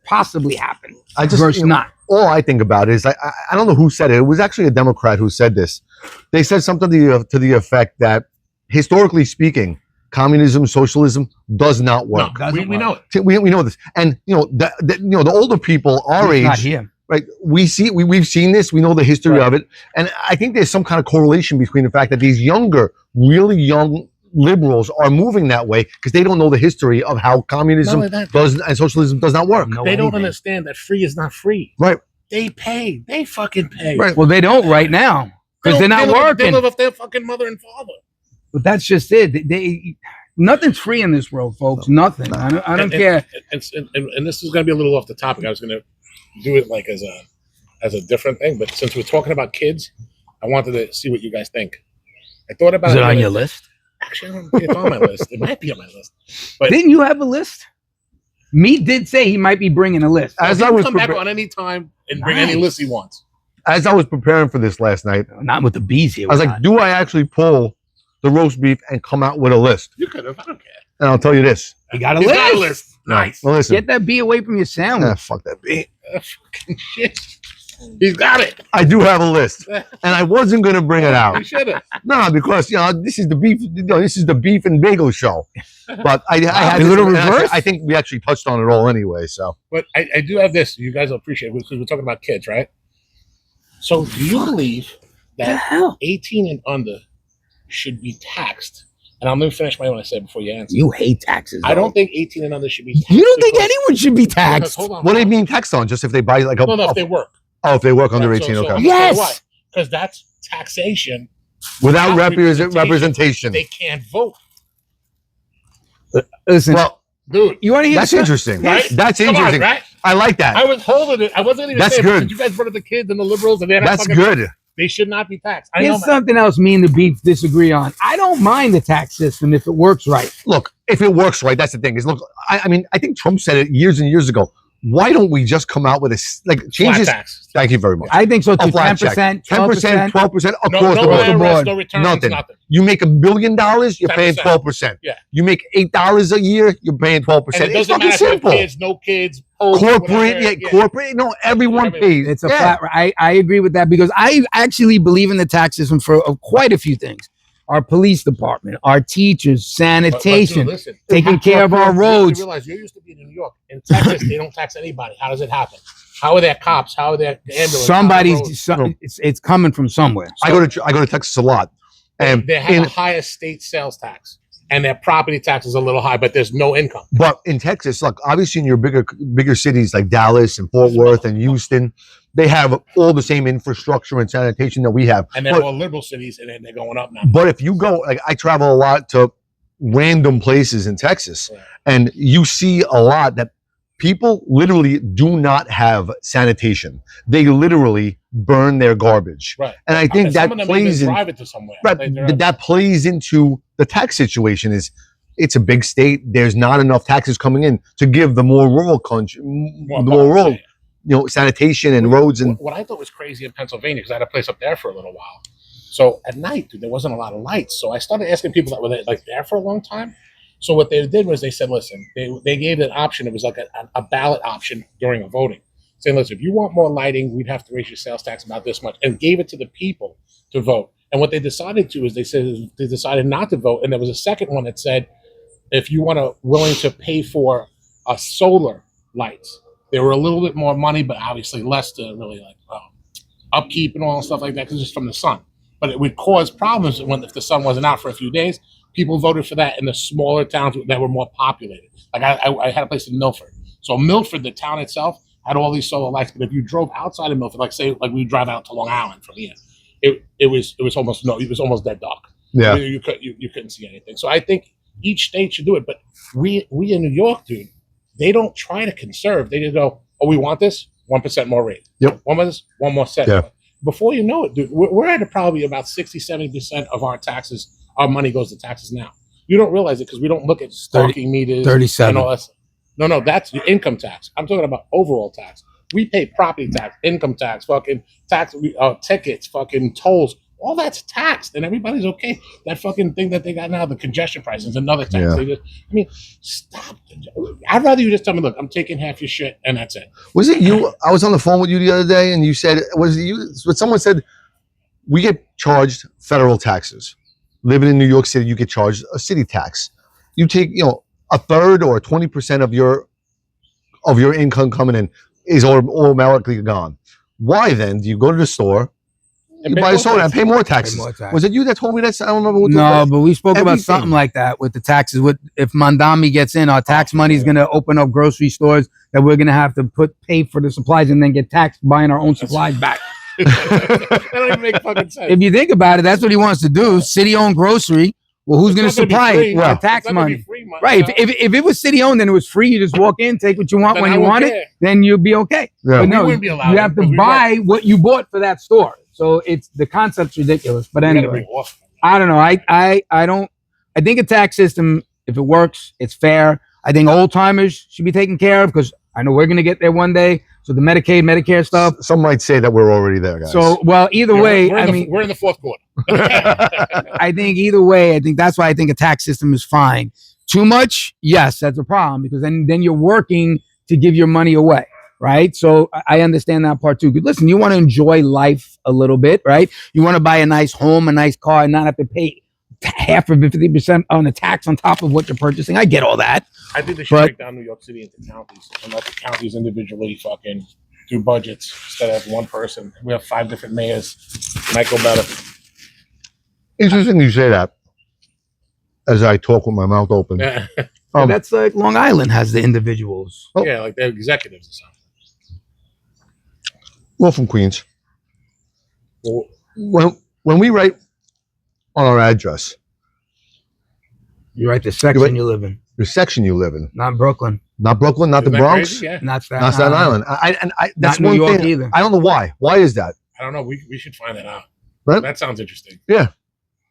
possibly happen versus not. All I think about is I don't know who said it. It was actually a Democrat who said this. They said something to the effect that historically speaking, communism, socialism does not work. No, we know it. We know this, and the older people our He's not age, here. right? We've seen this. We know the history of it, and I think there's some kind of correlation between the fact that these younger, really young liberals are moving that way because they don't know the history of how communism does and socialism does not work. They don't understand that free is not free. Right. They pay. They fucking pay. Right. Well, they don't right now because they're not working. They live with their fucking mother and father. But that's just it. They nothing's free in this world, folks. Nothing. I don't care. And this is going to be a little off the topic. I was going to do it like as a different thing, but since we're talking about kids, I wanted to see what you guys think. I thought about Is it on your list? Actually, I don't think it's on my list. It might be on my list. But Didn't you have a list? Meat did say he might be bringing a list. As he I can was come back on any time and bring any list he wants. as I was preparing for this last night, Not with the bees here. I was like, do I actually pull the roast beef and come out with a list? You could have. I don't care. And I'll tell you this. you got a He's list. got a list. Nice. Well, listen. Get that bee away from your sandwich. Fuck that beef. Fucking shit. He's got it. I do have a list, and I wasn't gonna bring it You out. should have. No, because this is the beef. This is the beef and bagel show. But I had A this- little and actually, reverse? I think we actually touched on it all anyway. So But I do have this. You guys will appreciate it because we're talking about kids, right? So do you believe that hell? 18 and under should be taxed? And I'm going to finish my own I said before you answer. You hate taxes. I don't think 18 and under should be taxed. You don't think because- anyone should be because- taxed? Hold on. what do you mean tax on? Just if they buy like a? No, if they work. Oh, if they work under Right, 18, okay. I'm Yeah. gonna tell you Yes. why. Because that's taxation. Without Without representation. They can't vote. Listen, Well, Dude, you want to hear that's the- interesting. right? That's Come on, interesting. right? I like that. I was holding it. I wasn't even That's saying, good. but you guys brought up the kids and the liberals, and they're not That's fucking- good. They should not be taxed. I know, Here's man. something else me and the beef disagree on. I don't mind the tax system if it works right. Look, if it works right, that's the thing. Is look, I mean, I think Trump said it years and years ago. Why don't we just come out with Flat changes? tax. Thank you very much. I think so A too. flat 10%, check. 10%, 12% across No, the no board. IRS, no returns, Nothing. nothing. You make $1 billion, you're paying 10%. 12%. Yeah. You make $8 a year, you're paying 12%. And it It's doesn't fucking matter if you have simple. kids, no kids, old, Corporate, whatever, yeah, corporate. No, everyone Everyone. pays. It's a Yeah. flat. I agree with that because I actually believe in the tax system for quite a few things. Our police department, our teachers, sanitation, But dude, listen, taking care of our you roads. realize you used to be in New York. In Texas, they don't tax anybody. How does it happen? How are their cops? How are their ambulance? It's coming from somewhere. I go to Texas a lot, and They have a higher state sales tax, and their property tax is a little high, but there's no income. but in Texas, look, obviously in your bigger cities like Dallas and Fort Worth and Houston, they have all the same infrastructure and sanitation that we have. And they're But- more liberal cities, and then they're going up now. But if you go, like I travel a lot to random places in Texas, Right. and you see a lot that people literally do not have sanitation. They literally burn their garbage. Right. And I think And that some of them plays even in drive it to somewhere. right, that plays into the tax situation. Is it's a big state. There's not enough taxes coming in to give the more rural country, the more rural, sanitation and roads and What I thought was crazy in Pennsylvania, because I had a place up there for a little while. So at night, dude, there wasn't a lot of lights. So I started asking people that were like there for a long time. So what they did was they said, listen, they gave an option. It was like a ballot option during a voting, saying, listen, if you want more lighting, we'd have to raise your sales tax about this much, and gave it to the people to vote. And what they decided to is they decided not to vote. And there was a second one that said, if you want to willing to pay for solar lights, they were a little bit more money, but obviously less to really like upkeep and all stuff like that because it's from the sun. But it would cause problems if the sun wasn't out for a few days. People voted for that in the smaller towns that were more populated. Like I had a place in Milford. So Milford, the town itself, had all these solar lights. But if you drove outside of Milford, like we drive out to Long Island from here, it was almost dead dark. yeah. You couldn't see anything. So I think each state should do it. But we in New York, dude, they don't try to conserve. They just go, oh, we want this 1% more rate. Yep. One more cent. Yeah. Before you know it, dude, we're at probably about 60-70% of our taxes. Our money goes to taxes now. You don't realize it because we don't look at parking meters 37. and all that. No, that's the income tax. I'm talking about overall tax. We pay property tax, income tax, fucking tax, tickets, fucking tolls. All that's taxed, and everybody's okay. That fucking thing that they got now, the congestion price, is another tax. Yeah. They just, I mean, stop. I'd rather you just tell me, look, I'm taking half your shit, and that's it. Was it you? I was on the phone with you the other day, and you said, was it you? But someone said, we get charged federal taxes. Living in New York City, you get charged a city tax. You take, a third or 20% of your income coming in is automatically gone. Why then do you go to the store, you buy a soda and pay more taxes? Was it you that told me that? I don't remember what. No, but we spoke about something like that with the taxes. If Mandami gets in, our tax money is going to open up grocery stores that we're going to have to pay for the supplies and then get taxed buying our own supplies back. That don't even make fucking sense. If you think about it, that's what he wants to do. City-owned grocery. Well, who's going to supply it? Yeah. Tax money. Free money. Right. If it was city-owned and it was free, you just walk in, take what you want Then when I you won't want care. it, then you'll be okay. Yeah. But We no, wouldn't be allowed you have to because we buy what you bought for that store. So it's the concept's ridiculous. But We gotta anyway, be off. I don't know. I think a tax system, if it works, it's fair. I think old timers should be taken care of because I know we're going to get there one day. So the Medicaid, Medicare stuff. Some might say that we're already there, guys. So, well, either Yeah, way, we're in the fourth quarter. I think either way, I think that's why I think a tax system is fine. Too much, yes, that's a problem because then you're working to give your money away, right? So I understand that part too. Listen, you want to enjoy life a little bit, right? You want to buy a nice home, a nice car, and not have to pay half of it, 50% on the tax on top of what you're purchasing. I get all that. I think they should break down New York City into counties and let the counties individually fucking do budgets instead of one person. We have 5 different mayors. Might go better. Interesting you say that as I talk with my mouth open. Yeah, That's like Long Island has the individuals. yeah, like they're executives or something. We're from Queens. Well, When we write on our address, You're right. The section you live in, the section you live in, not Brooklyn, not Brooklyn, not the isn't that Bronx, crazy? Yeah. not Staten not Staten Island. Island. That's Not New one York thing. either. I don't know why. Why is that? I don't know. We should find that out. Right? That sounds interesting. Yeah.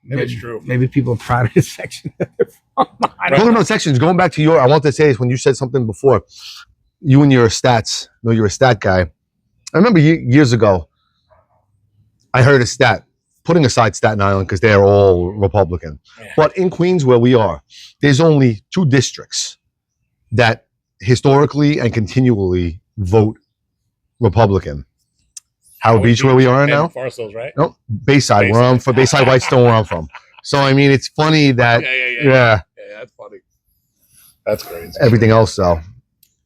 Maybe it's true. Maybe people are proud of the section. I don't Talking about sections, going back to I want to say this when you said something before. You and your stats. No, you're a stat guy. I remember years ago, I heard a stat, putting aside Staten Island because they're all Republican. Yeah. But in Queens, where we are, there's only 2 districts that historically and continually vote Republican. Howard Beach, where we are and now? Forest Hills, right? No, Bayside. Where I'm from, Bayside, Whitestone, where I'm from. So I mean, it's funny that Yeah, that's funny. That's crazy. everything else though.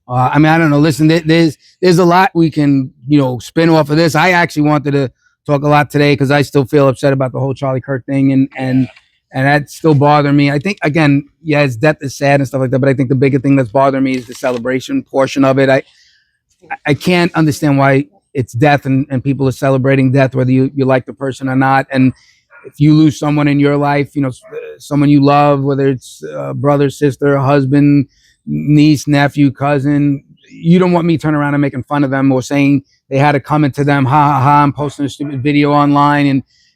I mean, I don't know. Listen, there's a lot we can, spin off of this. I actually wanted to talk a lot today because I still feel upset about the whole Charlie Kirk thing, and that's still bothering me. I think again, his death is sad and stuff like that, but I think the bigger thing that's bothering me is the celebration portion of it. I can't understand why it's death and people are celebrating death, whether you like the person or not. And if you lose someone in your life, someone you love, whether it's brother, sister, husband, niece, nephew, cousin, you don't want me turning around and making fun of them or saying they had it coming to them. Ha ha ha! I'm posting a stupid video online,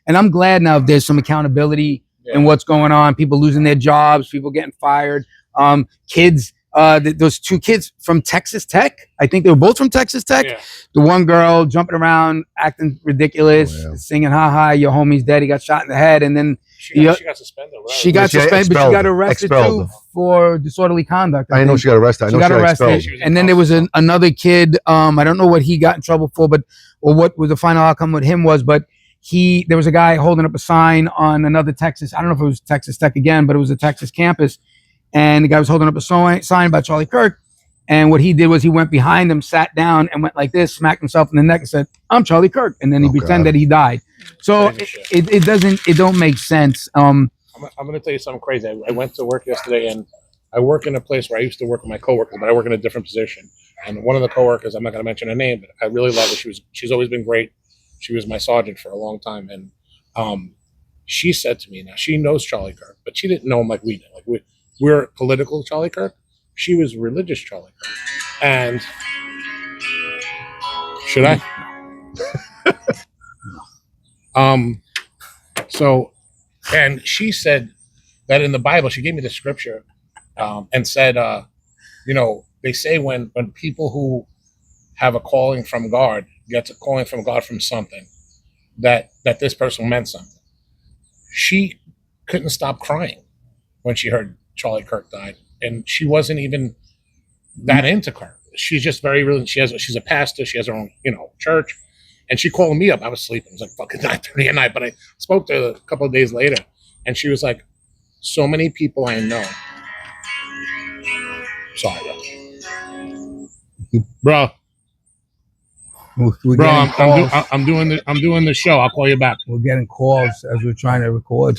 and I'm glad now if there's some accountability in what's going on. People losing their jobs, people getting fired, kids. Those 2 kids from Texas Tech, I think they were both from Texas Tech. Yeah. The one girl jumping around, acting ridiculous, singing "Ha ha, your homie's dead. He got shot in the head," and then She got suspended, right? she got suspended, but she got arrested too for disorderly conduct. I know she got arrested. I know she got expelled. And then there was another kid. I don't know what he got in trouble for, or what was the final outcome with him was, but there was a guy holding up a sign on another Texas. I don't know if it was Texas Tech again, but it was a Texas campus. And the guy was holding up a sign by Charlie Kirk. And what he did was he went behind him, sat down, and went like this, smacked himself in the neck and said, "I'm Charlie Kirk." And then he pretended he died. So it don't make sense. I'm going to tell you something crazy. I went to work yesterday, and I work in a place where I used to work with my coworkers, but I work in a different position. And one of the coworkers, I'm not going to mention her name, but I really love her. She's always been great. She was my sergeant for a long time. And she said to me, now she knows Charlie Kirk, but she didn't know him like we did. Like we're political Charlie Kirk. She was religious Charlie Kirk. And should I? So, and she said that in the Bible, she gave me the scripture and said, you know, they say when people who have a calling from God gets a calling from God from something, that this person meant something. She couldn't stop crying when she heard Charlie Kirk died, and she wasn't even that into Kirk. She's just very really. She's a pastor. She has her own, you know, church, and she called me up. I was sleeping. It was like fucking 9:30 at night, but I spoke to her a couple of days later, and she was like, "So many people I know." Sorry, bro. We're Bro, getting calls. I'm doing the show. I'll call you back. We're getting calls as we're trying to record.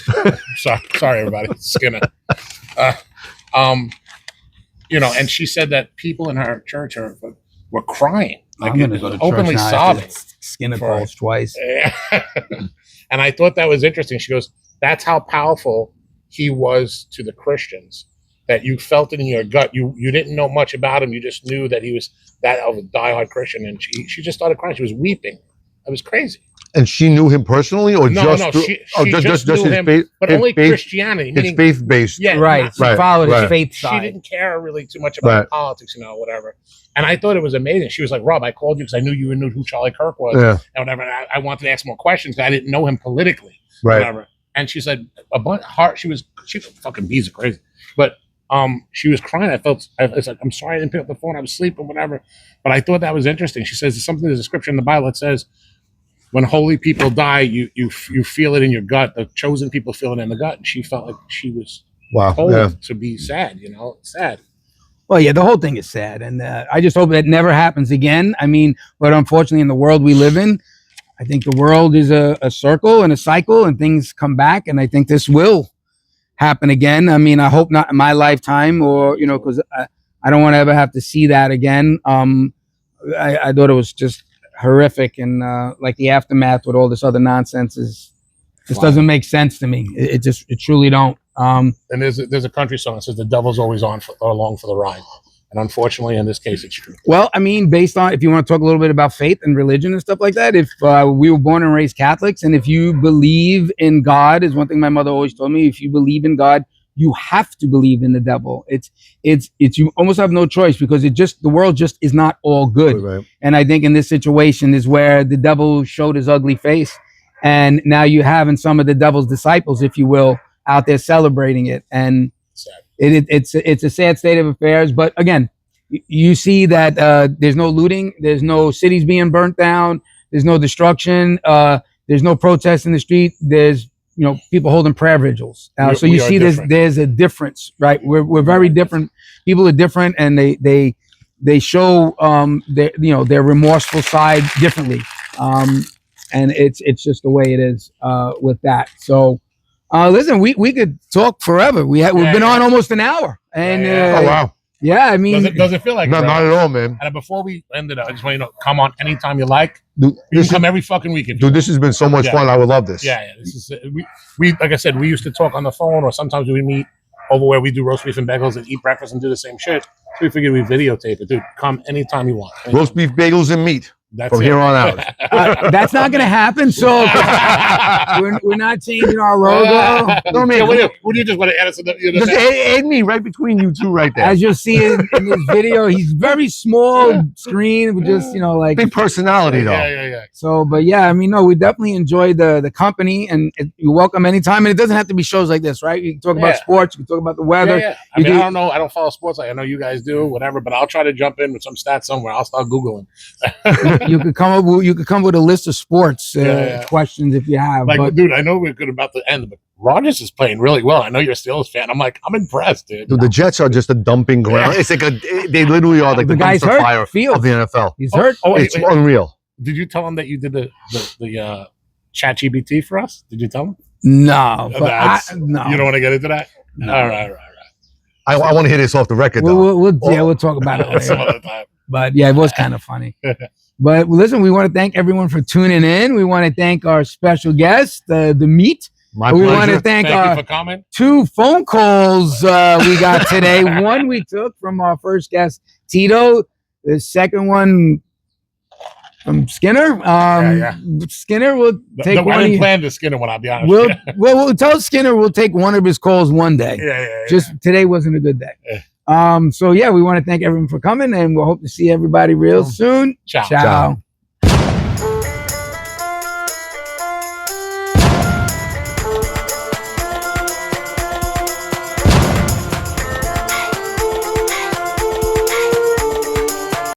Sorry, everybody. Skinner. You know, and she said that people in her church were crying, like I'm gonna go to openly church now sobbing. Skinner calls twice. And I thought that was interesting. She goes, "That's how powerful he was to the Christians. That you felt it in your gut. You didn't know much about him. You just knew that he was that of a diehard Christian." And she just started crying. She was weeping. It was crazy. And she knew him personally, or No, just she just knew his him, faith, but his only faith, Christianity. his Meaning, faith based. yeah, Right. She Right, followed his right. faith she side. didn't care really too much about politics, you know, whatever. And I thought it was amazing. She was like, "Rob, I called you because I knew you knew who Charlie Kirk was, Yeah. and whatever. And I wanted to ask more questions. I didn't know him politically, Right. whatever." And she said, "A bunch heart." She fucking bees are crazy, but she was crying. It's like, "I'm sorry I didn't pick up the phone. I was sleeping, whatever." But I thought that was interesting. She says there's a scripture in the Bible that says, when holy people die, you feel it in your gut. The chosen people feel it in the gut, and she felt like she was told to be sad. You know, sad. Well, yeah, the whole thing is sad, and I just hope that never happens again. I mean, but unfortunately, in the world we live in, I think the world is a circle and a cycle, and things come back, and I think this will happen again. I mean, I hope not in my lifetime, or you know, because I don't want to ever have to see that again. I thought it was just horrific, and like the aftermath with all this other nonsense just doesn't make sense to me. It truly don't. And there's a country song that says the devil's always along for the ride, and unfortunately, in this case, it's true. Well, I mean, based on, if you want to talk a little bit about faith and religion and stuff like that, if we were born and raised Catholics, and if you believe in God, is one thing my mother always told me. If you believe in God, you have to believe in the devil. It's you almost have no choice, because the world just is not all good. Right. And I think in this situation is where the devil showed his ugly face, and now you have in some of the devil's disciples, if you will, out there celebrating it. And it's a sad state of affairs. But again, you see that there's no looting, there's no cities being burnt down, there's no destruction, there's no protests in the street, there's people holding prayer vigils. So you see there's a difference, right? We're very different. People are different, and they show their remorseful side differently. And it's just the way it is with that. So listen, we could talk forever. We've been on almost an hour. And oh wow. Yeah, I mean, does it feel like not at all, man? And before we end it, I just want you to come on anytime you like. Dude, you can come every fucking weekend. Dude, this has been so much fun. I would love this. Yeah. This is we like I said, we used to talk on the phone, or sometimes we meet over where we do roast beef and bagels and eat breakfast and do the same shit. So we figured we videotape it. Dude, come anytime you want. Roast beef, bagels, and meat. From here on out. That's not going to happen. So we're not changing our logo. Would you just want to add us? Just add me right between you two, right there. As you'll see in this video, he's very small screen with just like big personality though. Yeah. So, but yeah, I mean, no, we definitely enjoy the company, and you're welcome anytime. And it doesn't have to be shows like this, right? You can talk about sports, you can talk about the weather. Yeah. I mean, I don't know. I don't follow sports. I know you guys do, whatever. But I'll try to jump in with some stats somewhere. I'll start googling. You could come up with a list of sports questions if you have. Like, dude, I know we're good about the end, but Rodgers is playing really well. I know you're a Steelers fan. I'm impressed, dude. Dude, the Jets are just a dumping ground. It's like they literally are like the guy's dumpster fire of the NFL. He's hurt. It's unreal. Did you tell him that you did the chat GBT for us? Did you tell him? No, but no. You don't want to get into that? No. All right. I want to hit this off the record, though. We'll talk about it later. Some other time. But yeah, it was kind of funny. But listen, we want to thank everyone for tuning in. We want to thank our special guest, the meat. My we pleasure. want to thank you for coming. 2 phone calls we got today. One we took from our first guest, Tito. The second one, Skinner. Skinner will take I one. didn't plan to Skinner one. I'll be honest. We'll tell Skinner we'll take one of his calls one day. Just today wasn't a good day. So yeah, we want to thank everyone for coming, and we'll hope to see everybody real soon. Ciao. Ciao.